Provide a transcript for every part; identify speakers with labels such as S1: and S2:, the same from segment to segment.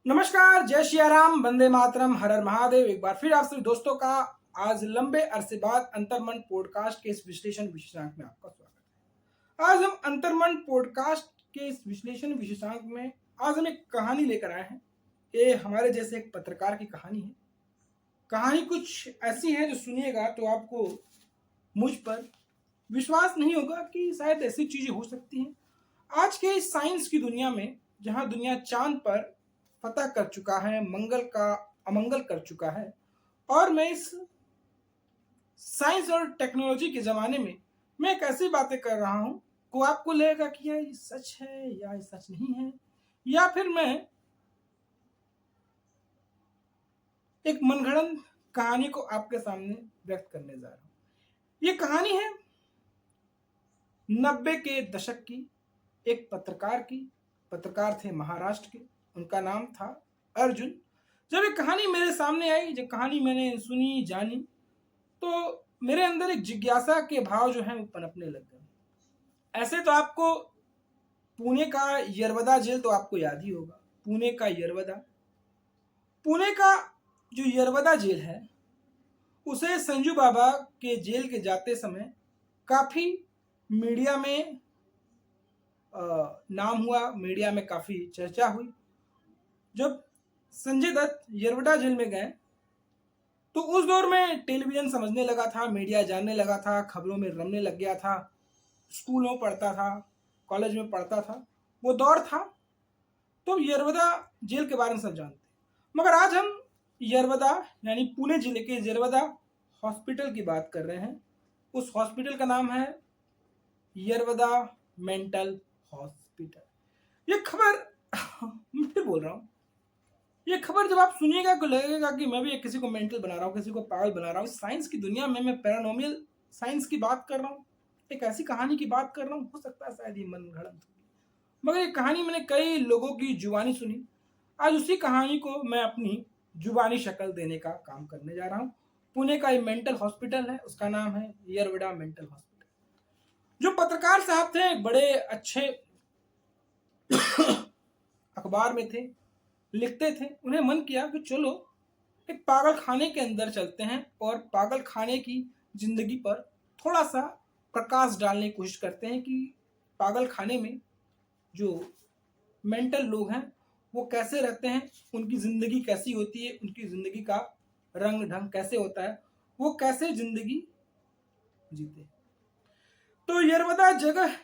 S1: नमस्कार, जय श्री राम, वंदे मातरम, हर हर महादेव। एक बार फिर आप सभी दोस्तों का आज लंबे अरसे बाद अंतर्मन पॉडकास्ट के इस विश्लेषण विशेषांक में आपका स्वागत है। आज हम अंतर्मन पॉडकास्ट के इस विश्लेषण विशेषांक में आज हम एक कहानी लेकर आए हैं। ये हमारे जैसे एक पत्रकार की कहानी है। कहानी कुछ ऐसी है जो सुनिएगा तो आपको मुझ पर विश्वास नहीं होगा कि शायद ऐसी चीजें हो सकती हैं। आज के इस साइंस की दुनिया में, जहां दुनिया चांद पर फतह कर चुका है, मंगल का अमंगल कर चुका है, और मैं इस साइंस और टेक्नोलॉजी के ज़माने में मैं एक ऐसी बातें कर रहा हूँ को आपको लगेगा कि यार ये सच है या ये सच नहीं है, या फिर मैं एक मनगढ़ंत कहानी को आपके सामने व्यक्त करने जा रहा हूँ। ये कहानी है 90 के दशक की, एक पत्रकार की। पत्रकार थे महाराष्ट्र के, उनका नाम था अर्जुन। जब ये कहानी मेरे सामने आई, जब कहानी मैंने सुनी जानी, तो मेरे अंदर एक जिज्ञासा के भाव जो है वो पनपने लग गए। ऐसे तो आपको पुणे का यरवदा जेल तो आपको याद ही होगा। पुणे का यरवदा, पुणे का जो यरवदा जेल है, उसे संजू बाबा के जेल के जाते समय काफी मीडिया में नाम हुआ, मीडिया में काफी चर्चा हुई। जब संजय दत्त यरवदा जेल में गए तो उस दौर में टेलीविजन समझने लगा था, मीडिया जानने लगा था, खबरों में रमने लग गया था, स्कूलों में पढ़ता था, कॉलेज में पढ़ता था, वो दौर था। तो यरवदा जेल के बारे में सब जानते हैं। मगर आज हम यरवदा यानी पुणे जिले के यरवदा हॉस्पिटल की बात कर रहे हैं। उस हॉस्पिटल का नाम है यरवदा मेंटल हॉस्पिटल। ये खबर मैं फिर बोल रहा हूँ, ये खबर जब आप सुनिएगा तो लगेगा कि मैं भी किसी को मेंटल बना रहा हूँ, किसी को पागल बना रहा हूँ। साइंस की दुनिया में मैं पैरानॉर्मल साइंस की बात कर रहा हूँ, एक ऐसी कहानी की बात कर रहा हूँ। हो सकता है शायद ये मनगढ़ंत हो, मगर ये कहानी मैंने कई लोगों की जुबानी सुनी। आज उसी कहानी को मैं अपनी जुबानी शक्ल देने का काम करने जा रहा हूँ। पुणे का एक मेंटल हॉस्पिटल है, उसका नाम है यरवडा मेंटल हॉस्पिटल। जो पत्रकार साहब थे, बड़े अच्छे अखबार में थे, लिखते थे। उन्हें मन किया कि चलो एक पागल खाने के अंदर चलते हैं और पागल खाने की जिंदगी पर थोड़ा सा प्रकाश डालने की कोशिश करते हैं कि पागल खाने में जो मेंटल लोग हैं वो कैसे रहते हैं, उनकी जिंदगी कैसी होती है, उनकी जिंदगी का रंग ढंग कैसे होता है, वो कैसे जिंदगी जीते। तो यरवदा जगह,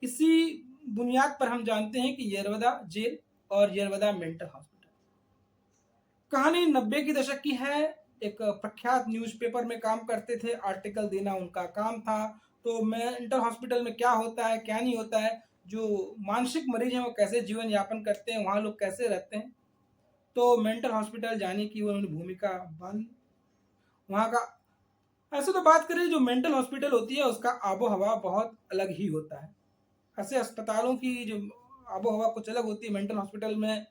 S1: इसी बुनियाद पर हम जानते हैं कि यरवदा जेल और यरवदा मेंटल हॉस्पिटल। कहानी 90 की दशक की है। एक प्रख्यात न्यूज़पेपर में काम करते थे, आर्टिकल देना उनका काम था। तो मेंटल हॉस्पिटल में क्या होता है, क्या नहीं होता है, जो मानसिक मरीज हैं वो कैसे जीवन यापन करते हैं, वहाँ लोग कैसे रहते हैं, तो मेंटल हॉस्पिटल जाने की उन्होंने भूमिका बांधी। वहाँ का, ऐसे तो बात करें, जो मेंटल हॉस्पिटल होती है उसका आबो हवा बहुत अलग ही होता है। ऐसे अस्पतालों की जो आबो हवा कुछ अलग होती है। मेंटल हॉस्पिटल में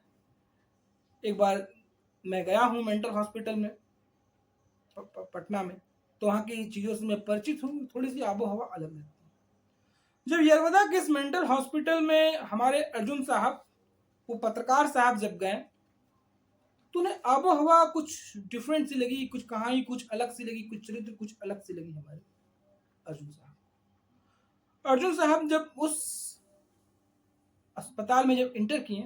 S1: एक बार मैं गया हूँ मेंटल हॉस्पिटल में पटना में, तो वहाँ की चीज़ों से मैं परिचित हूँ। थोड़ी सी आबो हवा अलग रहती है। जब यरवदा के इस मेंटल हॉस्पिटल में हमारे अर्जुन साहब, वो पत्रकार साहब जब गए, तो उन्हें आबो हवा कुछ डिफरेंट सी लगी, कुछ कहानी कुछ अलग सी लगी, कुछ चरित्र कुछ अलग सी लगी हमारे अर्जुन साहब। अर्जुन साहब जब उस अस्पताल में जब इंटर किए,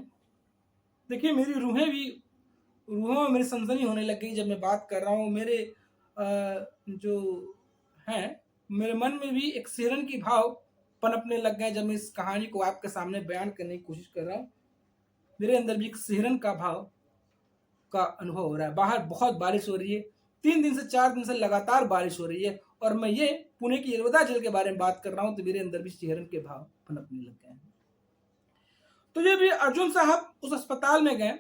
S1: देखिए मेरी रूहों में मेरी सनसनी होने लग गई। जब मैं बात कर रहा हूँ, मेरे जो हैं, मेरे मन में भी एक सिहरन की भाव पनपने लग गए। जब मैं इस कहानी को आपके सामने बयान करने की कोशिश कर रहा हूँ, मेरे अंदर भी एक सिहरन का भाव का अनुभव हो रहा है। बाहर बहुत बारिश हो रही है, 3 दिन से 4 दिन से लगातार बारिश हो रही है, और मैं ये पुणे की यरवदा जेल के बारे में बात कर रहा हूँ, तो मेरे अंदर भी सिहरन के भाव पनपने लग गए हैं। तो जब ये अर्जुन साहब उस अस्पताल में गए,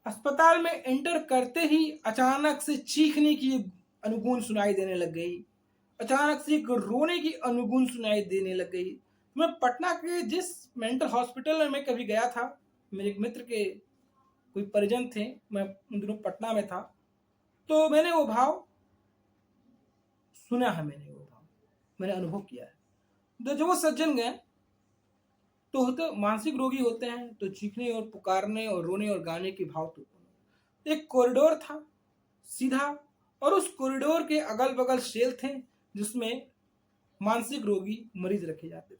S1: अस्पताल में एंटर करते ही अचानक से चीखने की अनुगूंज सुनाई देने लग गई, अचानक से एक रोने की अनुगूंज सुनाई देने लग गई। मैं पटना के जिस मेंटल हॉस्पिटल में मैं कभी गया था, मेरे एक मित्र के कोई परिजन थे, मैं उन दिनों पटना में था, तो मैंने वो भाव सुना है, मैंने वो भाव मैंने अनुभव किया है। तो जब वो सज्जन गए, तो मानसिक रोगी होते हैं तो चीखने और पुकारने और रोने और गाने के भाव तो एक कॉरिडोर था सीधा, और उस कॉरिडोर के अगल बगल सेल थे जिसमें मानसिक रोगी मरीज रखे जाते थे।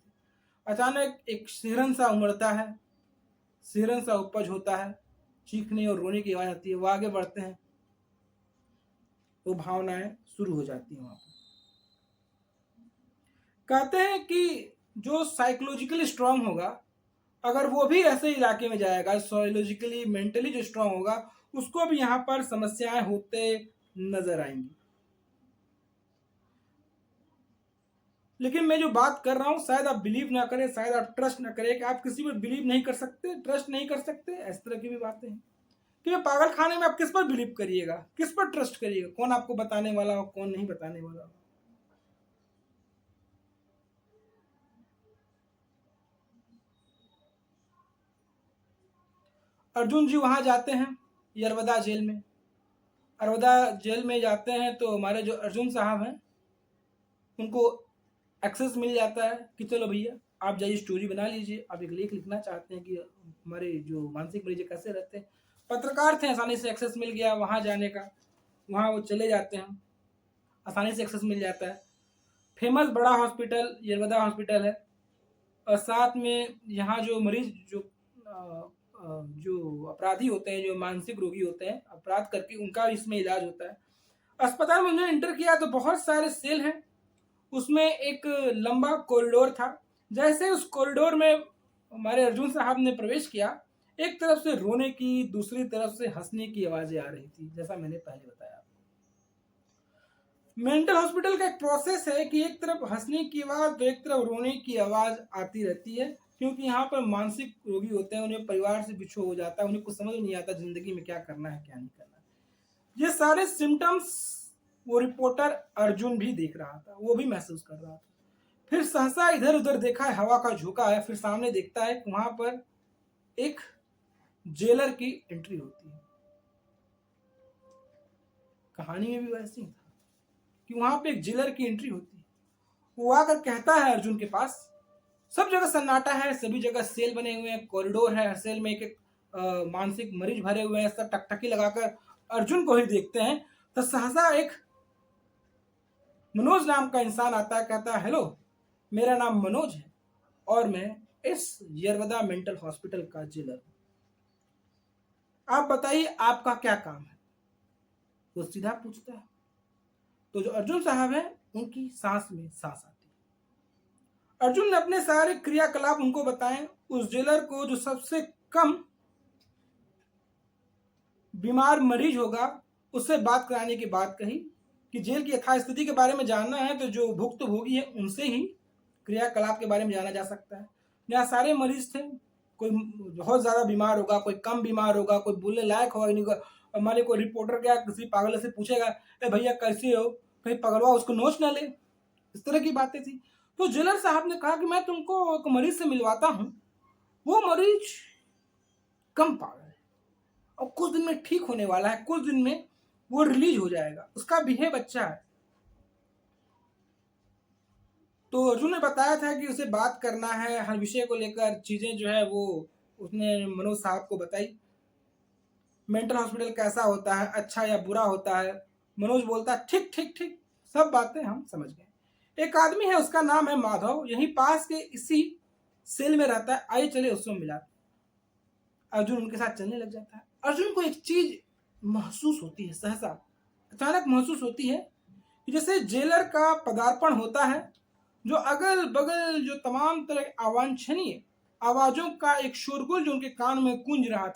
S1: अचानक एक सिरन सा उमड़ता है, सिरन सा उपज होता है, चीखने और रोने की आवाज आती है, वो आगे बढ़ते हैं, वो भावनाएं शुरू हो जाती हैं वहां पर। कहते हैं कि जो साइकोलॉजिकली स्ट्रांग होगा, अगर वो भी ऐसे इलाके में जाएगा, साइकोलॉजिकली मेंटली जो स्ट्रांग होगा, उसको भी यहाँ पर समस्याएं होते नजर आएंगी। लेकिन मैं जो बात कर रहा हूं, शायद आप बिलीव ना करें, शायद आप ट्रस्ट ना करें, कि आप किसी पर बिलीव नहीं कर सकते, ट्रस्ट नहीं कर सकते, इस तरह की भी बातें हैं कि पागल खाने में आप किस पर बिलीव करिएगा, किस पर ट्रस्ट करिएगा, कौन आपको बताने वाला हो, कौन नहीं बताने वाला हो। अर्जुन जी वहां जाते हैं यरवदा जेल में। अरवदा जेल में जाते हैं तो हमारे जो अर्जुन साहब हैं उनको एक्सेस मिल जाता है कि चलो भैया आप जाइए, स्टोरी बना लीजिए, आप एक लेख लिखना चाहते हैं कि हमारे जो मानसिक मरीज कैसे रहते हैं। पत्रकार थे, आसानी से एक्सेस मिल गया वहाँ जाने का, वहाँ वो चले जाते हैं, आसानी से एक्सेस मिल जाता है। फेमस बड़ा हॉस्पिटल यरवदा हॉस्पिटल है, और साथ में यहाँ जो मरीज जो अपराधी होते हैं, जो मानसिक रोगी होते हैं अपराध करके, उनका इसमें इलाज होता है। अस्पताल में उन्होंने इंटर किया तो बहुत सारे सेल हैं, उसमें एक लंबा कॉरिडोर था। जैसे उस कॉरिडोर में हमारे अर्जुन साहब ने प्रवेश किया, एक तरफ से रोने की, दूसरी तरफ से हंसने की आवाजें आ रही थी, जैसा मैंने पहले बताया। मेंटल हॉस्पिटल का एक प्रोसेस है कि एक तरफ हंसने की आवाज तो एक तरफ रोने की आवाज आती रहती है, क्योंकि यहाँ पर मानसिक रोगी होते हैं, उन्हें परिवार से बिछो हो जाता है, उन्हें कुछ समझ नहीं आता जिंदगी में क्या करना है क्या नहीं करना है। ये सारे सिम्टम्स वो रिपोर्टर अर्जुन भी देख रहा था, वो भी महसूस कर रहा था। फिर सहसा इधर उधर देखा है, हवा का झोंका है, फिर सामने देखता है वहां पर एक जेलर की एंट्री होती है। कहानी में भी वैसे ही था कि वहां पे एक जेलर की एंट्री होती है। वो आकर कहता है अर्जुन के पास, सब जगह सन्नाटा है, सभी जगह सेल बने हुए हैं, कॉरिडोर है, हर सेल में एक एक मानसिक मरीज भरे हुए हैं, सब टकटकी लगाकर अर्जुन को ही देखते हैं। तो सहसा एक मनोज नाम का इंसान आता है, कहता है हेलो, मेरा नाम मनोज है और मैं इस यरवदा मेंटल हॉस्पिटल का जेलर हूं, आप बताइए आपका क्या काम है। वो सीधा पूछता है। तो जो अर्जुन साहब है उनकी सांस में सांस आती है। अर्जुन ने अपने सारे क्रियाकलाप उनको बताए, उस जेलर को जो सबसे कम बीमार मरीज होगा उससे बात कराने की बात कही कि जेल की यथास्थिति के बारे में जानना है तो जो भुक्तभोगी है उनसे ही क्रियाकलाप के बारे में जाना जा सकता है। यहाँ सारे मरीज थे, कोई बहुत ज्यादा बीमार होगा, कोई कम बीमार होगा, कोई बोलने लायक होगा नहीं, हमारे कोई रिपोर्टर क्या किसी पागल से पूछेगा ए भैया कैसे हो, कहीं पगलवा उसको नोच ना ले, इस तरह की बातें थी। तो जेलर साहब ने कहा कि मैं तुमको एक मरीज से मिलवाता हूँ, वो मरीज कम पागल है और कुछ दिन में ठीक होने वाला है, कुछ दिन में वो रिलीज हो जाएगा, उसका बिहेव अच्छा है। तो अर्जुन ने बताया था कि उसे बात करना है हर विषय को लेकर, चीजें जो है वो उसने मनोज साहब को बताई। मेंटल हॉस्पिटल कैसा होता है, अच्छा या बुरा होता है। मनोज बोलता है ठीक ठीक ठीक, सब बातें हम समझ गए। एक आदमी है उसका नाम है माधव, यहीं पास के इसी सेल में रहता है, आइए चले उससे मिला। अर्जुन उनके साथ चलने लग जाता है। अर्जुन को एक चीज महसूस होती है, सहसा अचानक महसूस होती है कि जैसे जेलर का पदार्पण होता है, जो अगल बगल जो तमाम तरह अवांछनीय आवाजों का एक शोरगुल जो उनके कान में गूंज रहा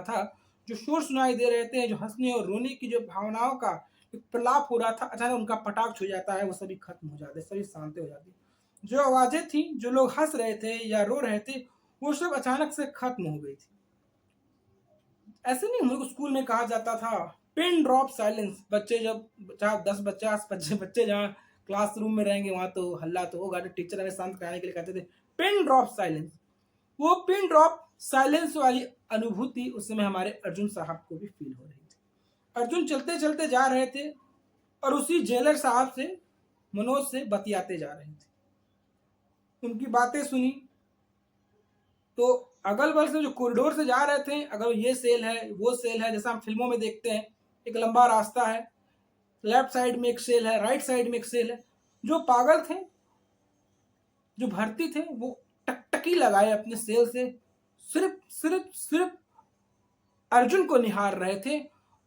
S1: था, जो शोर सुनाई दे रहे थे, जो हंसने और रोने की जो भावनाओं का एक प्रलाप हो रहा था, अचानक उनका पटाक्ष हो जाता है, वो सभी खत्म हो जाते, सभी शांत हो जाती। जो आवाजें थी, जो लोग हंस रहे थे या रो रहे थे, वो सब अचानक से खत्म हो गई थी। ऐसे नहीं, हम लोग स्कूल में कहा जाता था पिन ड्रॉप साइलेंस, बच्चे जब 10-50 बच्चे जहाँ क्लासरूम में रहेंगे वहां तो हल्ला तो होगा, तो टीचर हमें शांत कराने के लिए कहते थे पिन ड्रॉप साइलेंस। वो पिन ड्रॉप साइलेंस वाली अनुभूति उस समय हमारे अर्जुन साहब को भी फील हो रही थी। अर्जुन चलते चलते जा रहे थे और उसी जेलर साहब से, मनोज से बतियाते जा रहे थे, उनकी बातें सुनी, तो अगल बगल से जो कॉरिडोर से जा रहे थे, अगर ये सेल है वो सेल है, जैसा हम फिल्मों में देखते हैं एक लंबा रास्ता है, लेफ्ट साइड में एक सेल है, राइट साइड में एक सेल है, जो पागल थे, जो भर्ती थे, वो टकटकी लगाए अपने सेल से सिर्फ सिर्फ सिर्फ अर्जुन को निहार रहे थे।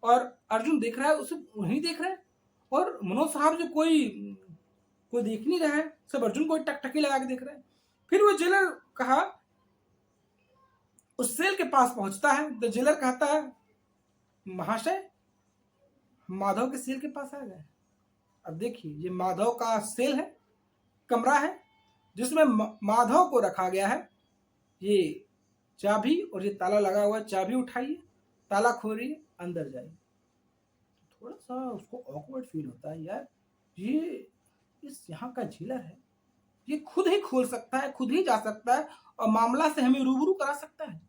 S1: और अर्जुन देख रहा है, उसे वही देख रहा है, और मनोज साहब जो कोई देख नहीं रहा है, सब अर्जुन को टकटकी लगा के देख रहे हैं। फिर वो जेलर कहा, उस सेल के पास पहुंचता है तो जेलर कहता है, महाशय माधव के सेल के पास आ गए। अब देखिए, ये माधव का सेल है, कमरा है, जिसमें माधव को रखा गया है। ये चाबी और ये ताला लगा हुआ है, चाबी उठाइए, ताला खोलिए, अंदर जाइए। थोड़ा सा उसको ऑकवर्ड फील होता है, यार ये इस यहाँ का जेलर है, ये खुद ही खोल सकता है, खुद ही जा सकता है और मामला से हमें रूबरू करा सकता है,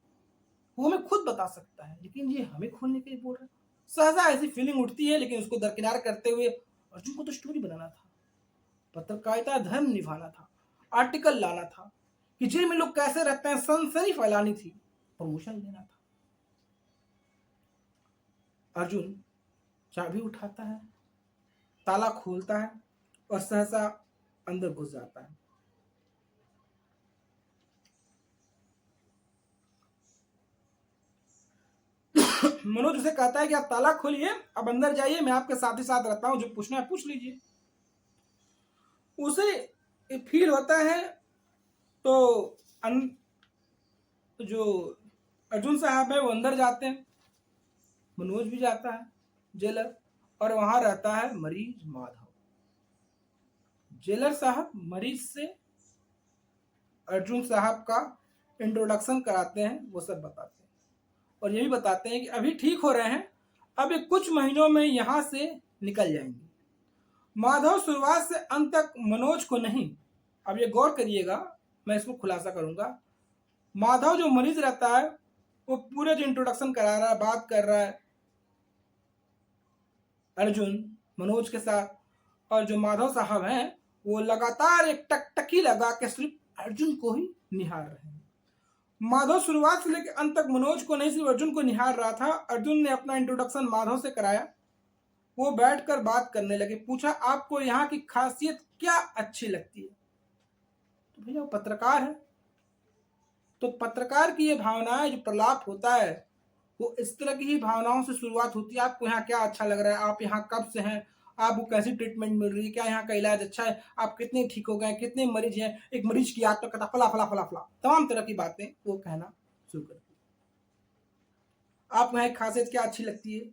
S1: वो हमें खुद बता सकता है, लेकिन ये हमें खोलने के लिए बोल रहा है। सहसा ऐसी फीलिंग उठती है, लेकिन उसको दरकिनार करते हुए अर्जुन को तो स्टोरी बनाना था, पत्रकारिता धर्म निभाना था, आर्टिकल लाना था कि जेल में लोग कैसे रहते हैं, सनसनी फैलानी थी, प्रमोशन लेना था। अर्जुन चाबी उठाता है, ताला खोलता है और सहसा अंदर घुस जाता है। मनोज उसे कहता है कि आप ताला खोलिए, अब अंदर जाइए, मैं आपके साथ ही साथ रहता हूं, जो पूछना है पूछ लीजिए। उसे फील होता है, तो जो अर्जुन साहब है वो अंदर जाते हैं, मनोज भी जाता है जेलर, और वहां रहता है मरीज माधव। जेलर साहब मरीज से अर्जुन साहब का इंट्रोडक्शन कराते हैं, वो सब बताते हैं और ये भी बताते हैं कि अभी ठीक हो रहे हैं, अब ये कुछ महीनों में यहां से निकल जाएंगे। माधव शुरुआत से अंत तक मनोज को नहीं, अब ये गौर करिएगा, मैं इसको खुलासा करूंगा, माधव जो मरीज रहता है वो पूरे जो इंट्रोडक्शन करा रहा है, बात कर रहा है अर्जुन मनोज के साथ, और जो माधव साहब हैं वो लगातार एक टकटकी लगा के सिर्फ अर्जुन को ही निहार रहे हैं। माधव शुरुआत से लेकर अंत तक मनोज को नहीं, सिर्फ अर्जुन को निहार रहा था। अर्जुन ने अपना इंट्रोडक्शन माधव से कराया, वो बैठकर बात करने लगे। पूछा, आपको यहाँ की खासियत क्या अच्छी लगती है? तो भैया वो पत्रकार है, तो पत्रकार की ये भावनाएं, जो प्रलाप होता है, वो इस तरह की ही भावनाओं से शुरुआत होती है। आपको यहाँ क्या अच्छा लग रहा है, आप यहाँ कब से हैं, आपको कैसी ट्रीटमेंट मिल रही है, क्या यहाँ का इलाज अच्छा है, आप कितने ठीक हो गए, कितने मरीज हैं, एक मरीज की याद तो कहता फला फला फला फला, तमाम तरह की बातें वो कहना शुरू करती है। आपको यहाँ खासियत क्या अच्छी लगती है?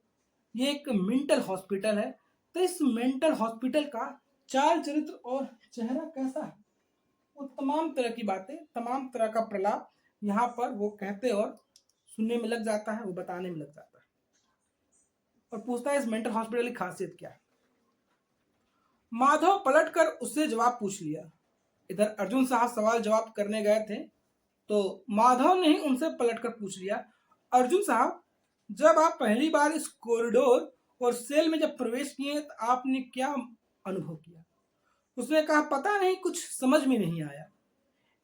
S1: ये एक मेंटल हॉस्पिटल है, तो इस मेंटल हॉस्पिटल का चाल चरित्र और चेहरा कैसा है, वो तमाम तरह की बातें, तमाम तरह का प्रलाप यहाँ पर वो कहते और सुनने में लग जाता है, वो बताने में लग जाता है और पूछता है इस मेंटल हॉस्पिटल की खासियत क्या है। माधव पलटकर उससे जवाब पूछ लिया। इधर अर्जुन साहब सवाल जवाब करने गए थे, तो माधव ने ही उनसे पलटकर पूछ लिया, अर्जुन साहब, जब आप पहली बार इस कॉरिडोर और सेल में जब प्रवेश किए तो आपने क्या अनुभव किया? उसने कहा, पता नहीं, कुछ समझ में नहीं आया।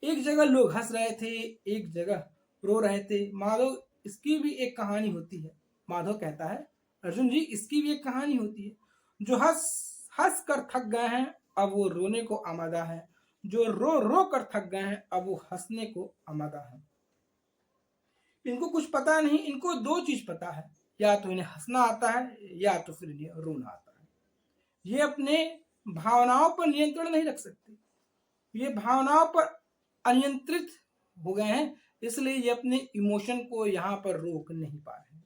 S1: एक जगह लोग हंस रहे थे, एक जगह रो रहे थे। माधव, इसकी भी एक कहानी होती है। माधव कहता है, अर्जुन जी, इसकी भी एक कहानी होती है। जो हंस हंस कर थक गए हैं, अब वो रोने को आमादा है। जो रो रो कर थक गए हैं, अब वो हंसने को आमादा है। इनको कुछ पता नहीं, इनको दो चीज पता है, या तो इन्हें हंसना आता है या तो फिर इन्हें रोना आता है। ये अपने भावनाओं पर नियंत्रण नहीं रख सकते, ये भावनाओं पर अनियंत्रित हो गए हैं, इसलिए ये अपने इमोशन को यहाँ पर रोक नहीं पा रहे हैं।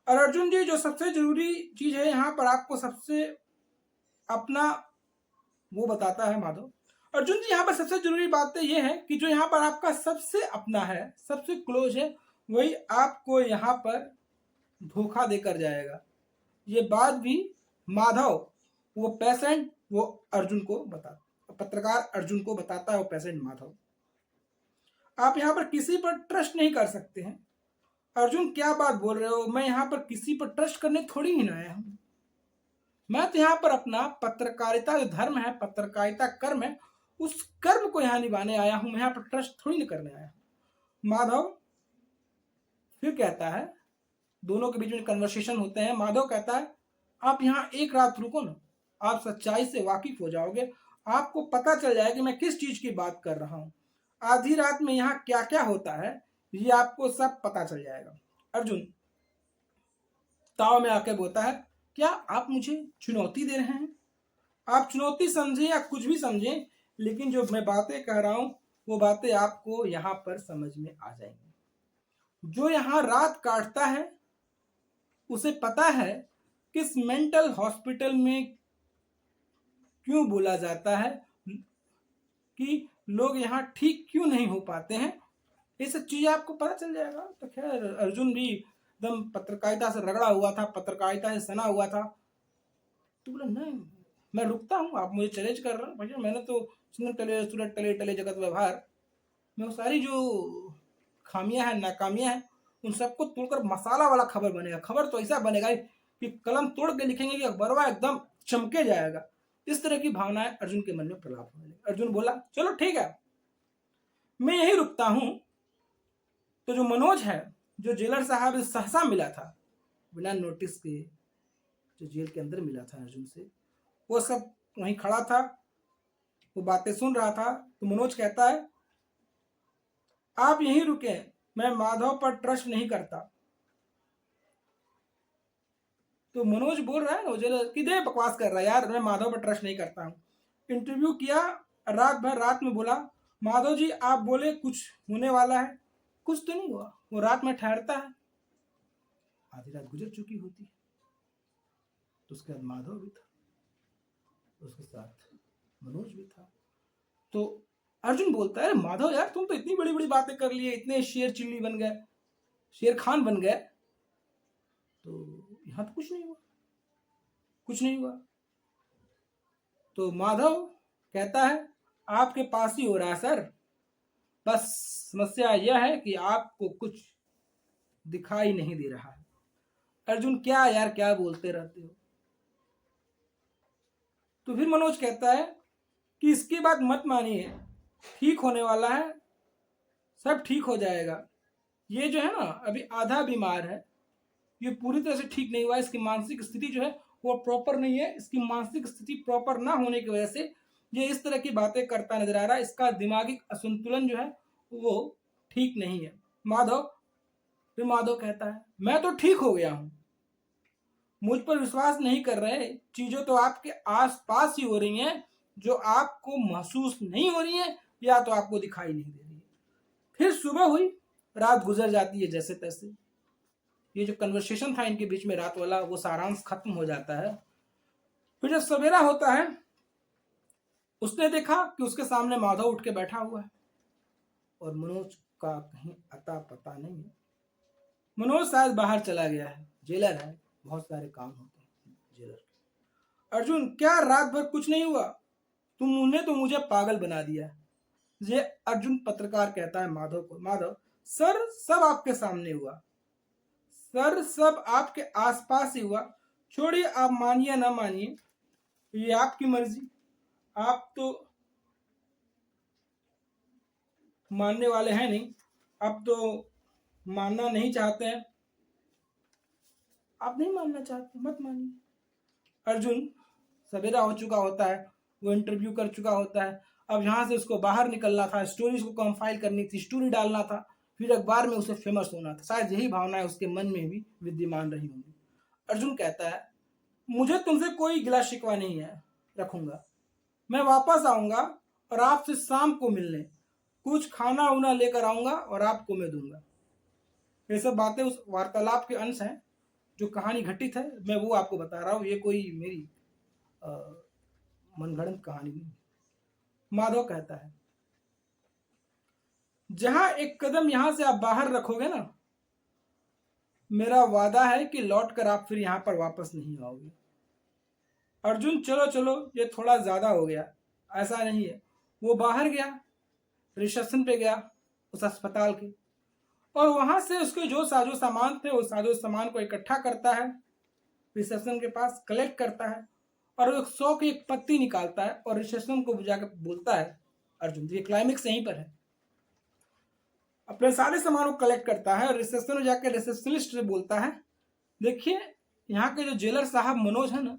S1: और अर्जुन जी, जो सबसे जरूरी चीज है यहाँ पर आपको सबसे अपना वो बताता है माधव। अर्जुन जी, यहाँ पर सबसे जरूरी बात तो ये है कि जो यहाँ पर आपका सबसे अपना है, सबसे क्लोज है, वही आपको यहाँ पर धोखा देकर जाएगा। ये बात भी माधव, वो पेशेंट, वो अर्जुन को बताता, पत्रकार अर्जुन को बताता है, वो पेशेंट माधव। आप यहाँ पर किसी पर ट्रस्ट नहीं कर सकते हैं। अर्जुन, क्या बात बोल रहे हो? मैं यहाँ पर किसी पर ट्रस्ट करने थोड़ी ही ना आया हूं। मैं तो यहाँ पर अपना पत्रकारिता जो धर्म है, पत्रकारिता कर्म है, उस कर्म को यहाँ निभाने आया हूं। मैं यहाँ पर ट्रस्ट थोड़ी नहीं करने आया हूं। माधव फिर कहता है, दोनों के बीच में कन्वर्सेशन होते हैं। माधव कहता है, आप यहाँ एक रात रुको ना, आप सच्चाई से वाकिफ हो जाओगे, आपको पता चल जाएगा कि मैं किस चीज की बात कर रहा हूँ। आधी रात में यहाँ क्या क्या होता है ये आपको सब पता चल जाएगा। अर्जुन ताव में आके बोलता है, क्या आप मुझे चुनौती दे रहे हैं? आप चुनौती समझे या कुछ भी समझे, लेकिन जो मैं बातें कह रहा हूं वो बातें आपको यहाँ पर समझ में आ जाएंगी। जो यहाँ रात काटता है उसे पता है किस मेंटल हॉस्पिटल में क्यों बोला जाता है कि लोग यहाँ ठीक क्यों नहीं हो पाते हैं। ये सब चीजें आपको पता चल जाएगा। तो खैर अर्जुन भी एकदम पत्रकारिता से रगड़ा हुआ था, पत्रकारिता से सना हुआ था। तो बोला, नहीं मैं रुकता हूँ, आप मुझे चैलेंज कर रहे हैं भैया, मैंने तो सुनत टले सूरत टले टले जगत व्यवहार में वो सारी जो खामियां हैं, नाकामियां हैं, उन सबको तोड़कर मसाला वाला खबर बनेगा। खबर तो ऐसा बनेगा कि कलम तोड़ के लिखेंगे कि अखबारवा एकदम चमके जाएगा। इस तरह की भावनाएं अर्जुन के मन में प्रलाप होने लगी। अर्जुन बोला, चलो ठीक है, मैं यही रुकता हूं। तो जो मनोज है, जो जेलर साहब सहसा मिला था बिना नोटिस के, जो जेल के अंदर मिला था अर्जुन से, वो सब वहीं खड़ा था, वो बातें सुन रहा था। तो मनोज कहता है, आप यहीं रुके, मैं माधव पर ट्रस्ट नहीं करता। तो मनोज बोल रहा है ना जेलर, किधर बकवास कर रहा है यार, मैं माधव पर ट्रस्ट नहीं करता हूँ। इंटरव्यू किया रात भर, रात में बोला, माधव जी आप बोले कुछ होने वाला है, कुछ तो नहीं हुआ। वो रात में ठहरता है, आधी रात गुजर चुकी होती है। तो उसके बाद माधव भी था, उसके साथ मनोज भी था। तो अर्जुन बोलता है, माधव यार तुम तो इतनी बड़ी बड़ी बातें कर लिए, इतने शेर चिल्ली बन गए, शेर खान बन गए, तो यहां तो कुछ नहीं हुआ, कुछ नहीं हुआ। तो माधव कहता है, आपके पास ही हो रहा है सर, बस समस्या यह है कि आपको कुछ दिखाई नहीं दे रहा है। अर्जुन, क्या यार क्या बोलते रहते हो। तो फिर मनोज कहता है कि इसकी बात मत मानिए, ठीक होने वाला है, सब ठीक हो जाएगा। ये जो है ना अभी आधा बीमार है, ये पूरी तरह से ठीक नहीं हुआ, इसकी मानसिक स्थिति जो है वो प्रॉपर नहीं है। इसकी मानसिक स्थिति प्रॉपर ना होने की वजह से ये इस तरह की बातें करता नजर आ रहा है। इसका दिमागी असंतुलन जो है वो ठीक नहीं है। माधव, फिर माधव कहता है, मैं तो ठीक हो गया हूं, मुझ पर विश्वास नहीं कर रहे, चीजें तो आपके आसपास ही हो रही हैं, जो आपको महसूस नहीं हो रही है या तो आपको दिखाई नहीं दे रही है। फिर सुबह हुई, रात गुजर जाती है जैसे तैसे। ये जो कन्वर्सेशन था इनके बीच में रात वाला, वो सारांश खत्म हो जाता है। फिर जब सवेरा होता है, उसने देखा कि उसके सामने माधव उठ के बैठा हुआ है और मनोज का कहीं अता पता नहीं है। मनोज शायद बाहर चला गया है, जेलर है, बहुत सारे काम होते हैं जेलर के। अर्जुन, क्या रात भर कुछ नहीं हुआ? तुमने तो मुझे पागल बना दिया। ये अर्जुन पत्रकार कहता है माधव को, माधव सर सब आपके सामने हुआ, सर सब आपके आसपास ही हुआ, छोड़िए आप मानिए ना मानिए, ये आपकी मर्जी, आप तो मानने वाले हैं नहीं, आप तो मानना नहीं चाहते हैं, आप नहीं मानना चाहते मत मानिए। अर्जुन सवेरा हो चुका होता है, वो इंटरव्यू कर चुका होता है, अब यहाँ से उसको बाहर निकलना था, स्टोरीज को कंपाइल करनी थी, स्टोरी डालना था, फिर अखबार में उसे फेमस होना था। शायद यही भावनाएं उसके मन में भी विद्यमान रही होंगी। अर्जुन कहता है, मुझे तुमसे कोई गिला शिकवा नहीं है रखूंगा, मैं वापस आऊंगा और आपसे शाम को मिलने कुछ खाना उना लेकर आऊंगा और आपको मैं दूंगा। ये सब बातें उस वार्तालाप के अंश हैं, जो कहानी घटित है मैं वो आपको बता रहा हूँ, ये कोई मेरी मनगढ़ंत कहानी नहीं। माधव कहता है, जहां एक कदम यहां से आप बाहर रखोगे ना, मेरा वादा है कि लौट कर आप फिर यहां पर वापस नहीं आओगे। अर्जुन, चलो चलो ये थोड़ा ज्यादा हो गया, ऐसा नहीं है। वो बाहर गया, रिसेप्शन पे गया उस अस्पताल के, और वहां से उसके जो साजो सामान थे उस साजो सामान को इकट्ठा करता है, रिसेप्शन के पास कलेक्ट करता है, और 100 की एक पत्ती निकालता है और रिसेप्शन को जाकर बोलता है। अर्जुन, ये क्लाइमेक्स यहीं पर है। अपने सारे सामान को कलेक्ट करता है और रिसेप्शन में जाकर रिसेप्शनिस्ट से बोलता है, देखिए यहाँ के जो जेलर साहब मनोज है ना,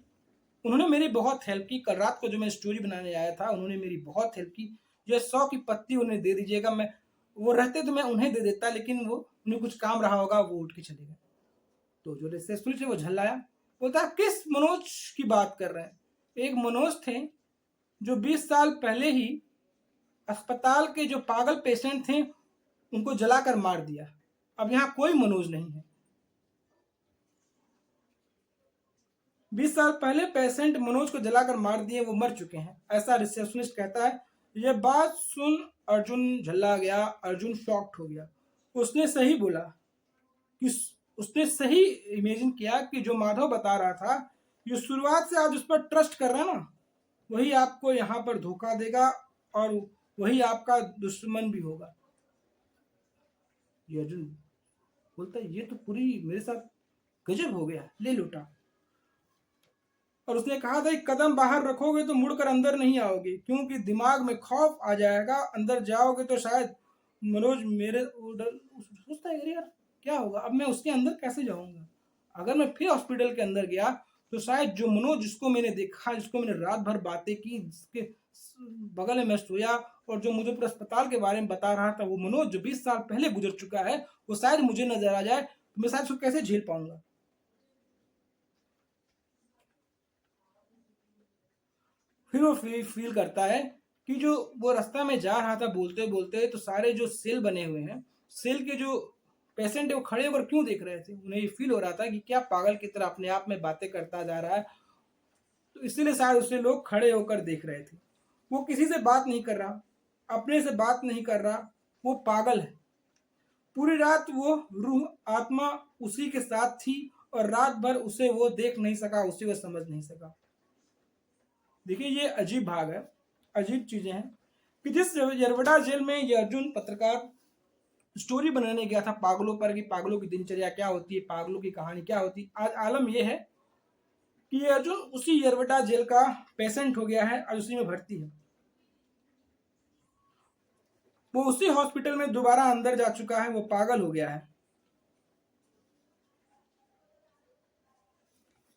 S1: उन्होंने मेरी बहुत हेल्प की। कल रात को जो मैं स्टोरी बनाने आया था, उन्होंने मेरी बहुत हेल्प की। जो 100 की पत्ती उन्हें दे दीजिएगा, मैं वो रहते तो मैं उन्हें दे देता, लेकिन वो उन्हें कुछ काम रहा होगा, वो उठ के चले गए। तो जो रिसेप्शनिस्ट है वो झल्लाया, बोलता है किस मनोज की बात कर रहे हैं? एक मनोज थे जो 20 साल पहले ही अस्पताल के जो पागल पेशेंट थे उनको जलाकर मार दिया। अब यहाँ कोई मनोज नहीं है। 20 साल पहले पेशेंट मनोज को जलाकर मार दिए, वो मर चुके हैं, ऐसा रिसेप्शनिस्ट कहता है। यह बात सुन अर्जुन झल्ला गया। अर्जुन शॉक्ड हो गया। उसने सही बोला कि उसने सही इमेजिन किया कि जो माधव बता रहा था, जो शुरुआत से आप उस पर ट्रस्ट कर रहे हैं ना, वही आपको यहाँ पर धोखा देगा और वही आपका दुश्मन भी होगा। ये अर्जुन बोलता है, ये तो पूरी मेरे साथ गजब हो गया, ले लूटा। और उसने कहा था, एक कदम बाहर रखोगे तो मुड़कर अंदर नहीं आओगे, क्योंकि दिमाग में खौफ आ जाएगा। अंदर जाओगे तो शायद मनोज मेरे सोचता है, यार क्या होगा, अब मैं उसके अंदर कैसे जाऊंगा? अगर मैं फिर हॉस्पिटल के अंदर गया तो शायद जो मनोज जिसको मैंने देखा, जिसको मैंने रात भर बातें की, जिसके बगल में मैं सोया और जो मुझे पूरे अस्पताल के बारे में बता रहा था, वो मनोज जो 20 साल पहले गुजर चुका है, वो शायद मुझे नजर आ जाए तो मैं शायद उसको कैसे झेल पाऊंगा। फिर वो फील करता है कि जो वो रास्ता में जा रहा था बोलते बोलते, तो सारे जो सेल बने हुए हैं, सेल के जो पेशेंट है वो खड़े होकर क्यों देख रहे थे? उन्हें ये फील हो रहा था कि क्या पागल की तरह अपने आप में बातें करता जा रहा है, तो इसीलिए शायद उससे लोग खड़े होकर देख रहे थे। वो किसी से बात नहीं कर रहा, अपने से बात नहीं कर रहा, वो पागल है। पूरी रात वो रूह आत्मा उसी के साथ थी और रात भर उसे वो देख नहीं सका, उसे वो समझ नहीं सका। देखिए ये अजीब भाग है, अजीब चीजें हैं कि जिस यरवड़ा जेल में ये अर्जुन पत्रकार स्टोरी बनाने गया था पागलों पर, कि पागलों की दिनचर्या क्या होती है, पागलों की कहानी क्या होती है, आज आलम यह है कि ये अर्जुन उसी यरवड़ा जेल का पेशेंट हो गया है और उसी में भर्ती है। वो उसी हॉस्पिटल में दोबारा अंदर जा चुका है, वो पागल हो गया है।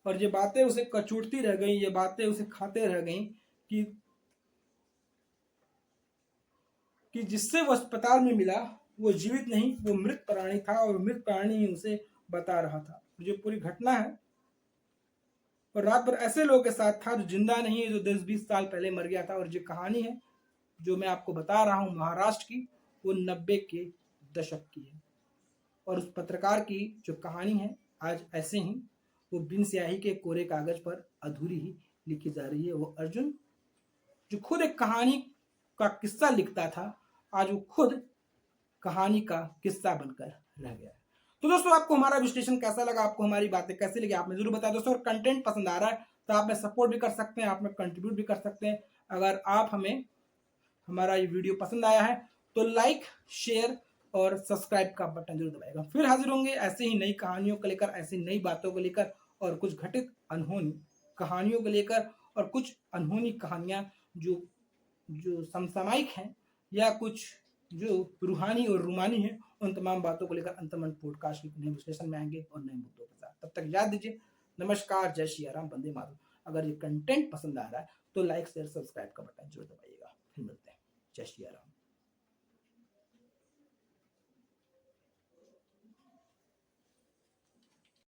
S1: और ये बातें उसे कचोटती रह गई, ये बातें उसे खाते रह गई कि जिससे वो अस्पताल में मिला वो जीवित नहीं, वो मृत प्राणी था और मृत प्राणी ही उसे बता रहा था। जो पूरी घटना है और रात भर ऐसे लोगों के साथ था जो जिंदा नहीं है, जो 10-20 साल पहले मर गया था। और जो कहानी है जो मैं आपको बता रहा हूँ महाराष्ट्र की, वो 90 के दशक की है। और उस पत्रकार की जो कहानी है आज ऐसे ही वो बिन स्याही के कोरे कागज पर अधूरी ही लिखी जा रही है। वो अर्जुन जो खुद एक कहानी का किस्सा लिखता था, आज वो खुद कहानी का किस्सा बनकर रह गया है। तो दोस्तों आपको हमारा विश्लेषण कैसा लगा, आपको हमारी बातें कैसी लगी, आप में जरूर बताएं दोस्तों। और कंटेंट पसंद आ रहा है तो आप में सपोर्ट भी कर सकते हैं, आप में कंट्रीब्यूट भी कर सकते हैं। अगर आप हमें हमारा ये वीडियो पसंद आया है तो लाइक, शेयर और सब्सक्राइब का बटन जरूर दबाएगा। फिर हाजिर होंगे ऐसे ही नई कहानियों को लेकर, ऐसी नई बातों को लेकर और कुछ घटित अनहोनी कहानियों को लेकर, और कुछ अनहोनी कहानियां जो जो समसामयिक हैं या कुछ जो रूहानी और रूमानी है, उन तमाम बातों को लेकर अंतमन पॉडकास्ट के नए विश्लेषण में आएंगे और नए मुद्दों के साथ। तब तक याद दीजिए, नमस्कार, जय श्री राम, वंदे मातरम। अगर ये कंटेंट पसंद आ रहा है तो लाइक, शेयर, सब्सक्राइब का बटन जरूर दबाइएगा। फिर मिलते हैं। जय श्री राम।